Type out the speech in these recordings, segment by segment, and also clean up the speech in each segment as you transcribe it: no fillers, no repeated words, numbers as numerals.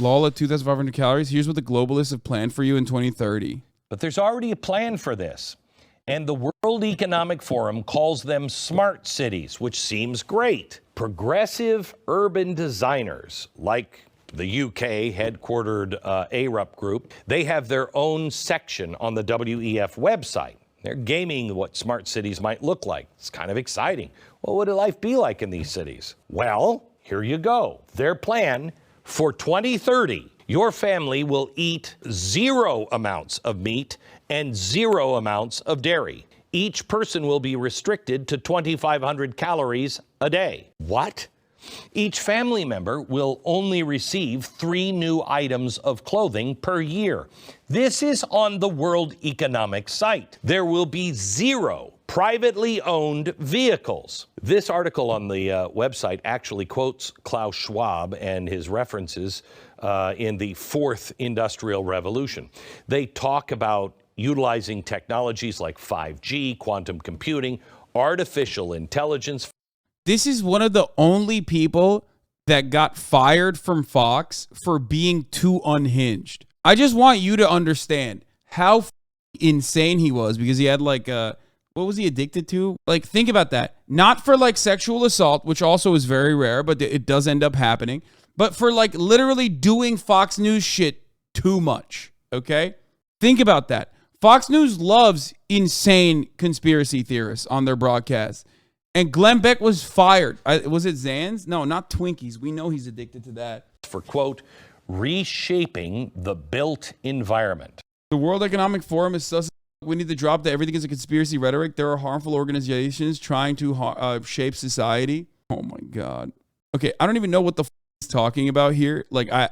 Lol at 2,500 calories. Here's what the globalists have planned for you in 2030. But there's already a plan for this. And the World Economic Forum calls them smart cities, which seems great. Progressive urban designers like the UK headquartered ARUP group, they have their own section on the WEF website. They're gaming what smart cities might look like. It's kind of exciting. What would life be like in these cities? Well, here you go. Their plan for 2030, your family will eat 0 amounts of meat and 0 amounts of dairy. Each person will be restricted to 2,500 calories a day. What? Each family member will only receive 3 new items of clothing per year. This is on the World Economic site. There will be 0 privately owned vehicles. This article on the website actually quotes Klaus Schwab and his references in the 4th Industrial Revolution. They talk about utilizing technologies like 5G, quantum computing, artificial intelligence. This is one of the only people that got fired from Fox for being too unhinged. I just want you to understand how insane he was, because he had like what was he addicted to? Like, think about that. Not for like sexual assault, which also is very rare, but it does end up happening, but for like literally doing Fox News shit too much. Okay? Think about that. Fox News loves insane conspiracy theorists on their broadcast. And Glenn Beck was fired. Was it Zans? No, not Twinkies. We know he's addicted to that. For, quote, reshaping the built environment. The World Economic Forum is sus. We need to drop that everything is a conspiracy rhetoric. There are harmful organizations trying to shape society. Oh my God. Okay, I don't even know what the he's talking about here.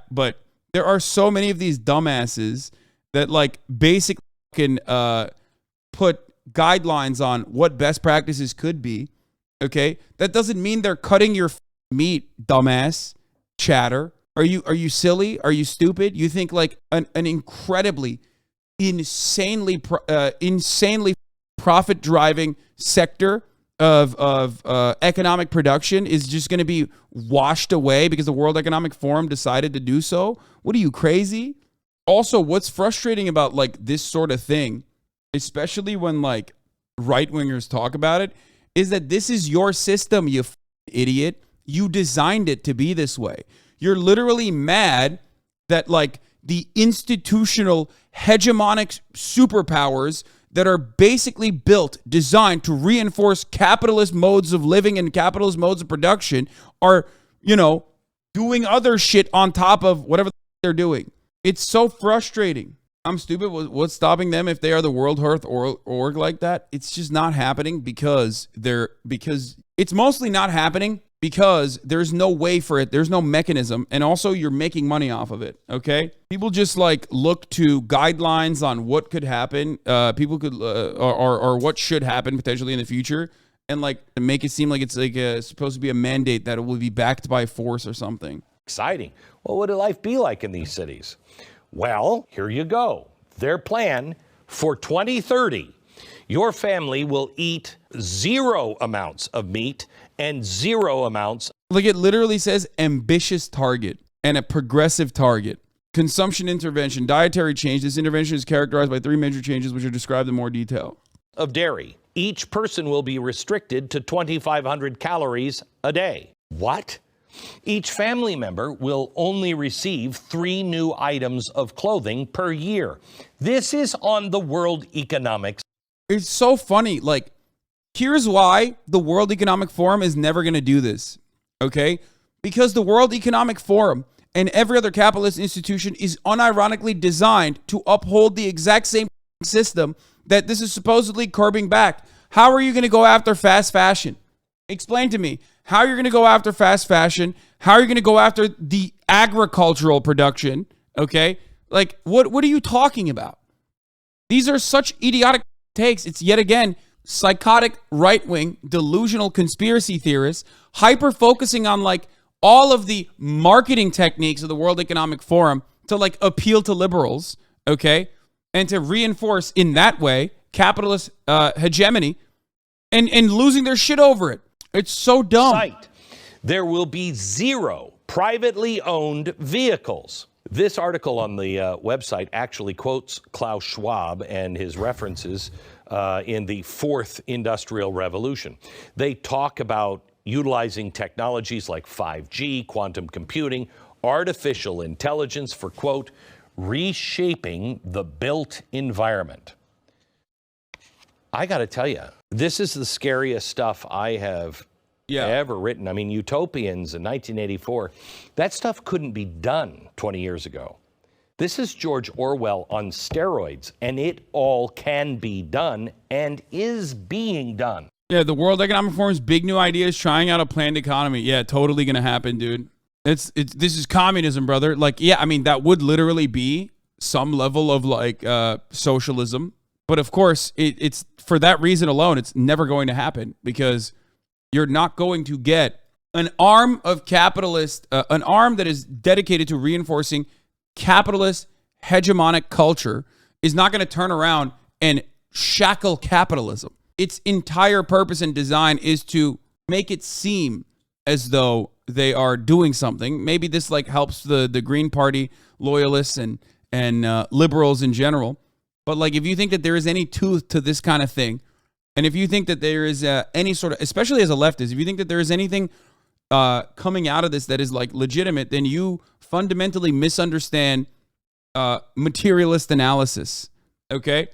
But there are so many of these dumbasses that like basically can put guidelines on what best practices could be. Okay, that doesn't mean they're cutting your meat, dumbass chatter. Are you silly? Are you stupid? You think like an incredibly, insanely profit-driving sector of economic production is just going to be washed away because the World Economic Forum decided to do so? What are you, crazy? Also, what's frustrating about like this sort of thing, especially when like right-wingers talk about it, is that this is your system, you idiot. You designed it to be this way. You're literally mad that like the institutional hegemonic superpowers that are basically built, designed to reinforce capitalist modes of living and capitalist modes of production are, doing other shit on top of whatever they're doing. It's so frustrating. I'm stupid. What's stopping them if they are the World Health Org like that? It's just not happening because it's mostly not happening because there's no way for it. There's no mechanism. And also you're making money off of it. Okay. People just like look to guidelines on what could happen. People could, or what should happen potentially in the future. And like make it seem like it's like supposed to be a mandate that it will be backed by force or something. Exciting. What would life be like in these cities? Well, here you go. Their plan for 2030, your family will eat 0 amounts of meat and 0 amounts. Like it literally says ambitious target and a progressive target. Consumption intervention, dietary change. This intervention is characterized by 3 major changes which are described in more detail. Of dairy. Each person will be restricted to 2,500 calories a day. What? Each family member will only receive 3 new items of clothing per year. This is on the World Economic. It's so funny. Like, here's why the World Economic Forum is never going to do this. Okay? Because the World Economic Forum and every other capitalist institution is unironically designed to uphold the exact same system that this is supposedly curbing back. How are you going to go after fast fashion? Explain to me how you're going to go after fast fashion. How are you going to go after the agricultural production? Okay. Like what are you talking about? These are such idiotic takes. It's yet again, psychotic right-wing delusional conspiracy theorists hyper focusing on like all of the marketing techniques of the World Economic Forum to like appeal to liberals. Okay. And to reinforce in that way, capitalist hegemony and losing their shit over it. It's so dumb. There will be 0 privately owned vehicles. This article on the website actually quotes Klaus Schwab and his references in the fourth industrial revolution. They talk about utilizing technologies like 5G, quantum computing, artificial intelligence for, quote, reshaping the built environment. I got to tell you, this is the scariest stuff I have ever written. I mean, Utopians in 1984, that stuff couldn't be done 20 years ago. This is George Orwell on steroids, and it all can be done and is being done. Yeah, the World Economic Forum's big new idea is trying out a planned economy. Yeah, totally going to happen, dude. This is communism, brother. Like, yeah, I mean, that would literally be some level of like socialism. But of course, it's for that reason alone, it's never going to happen because you're not going to get an arm of capitalist, an arm that is dedicated to reinforcing capitalist hegemonic culture is not going to turn around and shackle capitalism. Its entire purpose and design is to make it seem as though they are doing something. Maybe this like helps the Green Party loyalists and liberals in general. But like, if you think that there is any tooth to this kind of thing, and if you think that there is any sort of, especially as a leftist, if you think that there is anything coming out of this that is like legitimate, then you fundamentally misunderstand materialist analysis. Okay?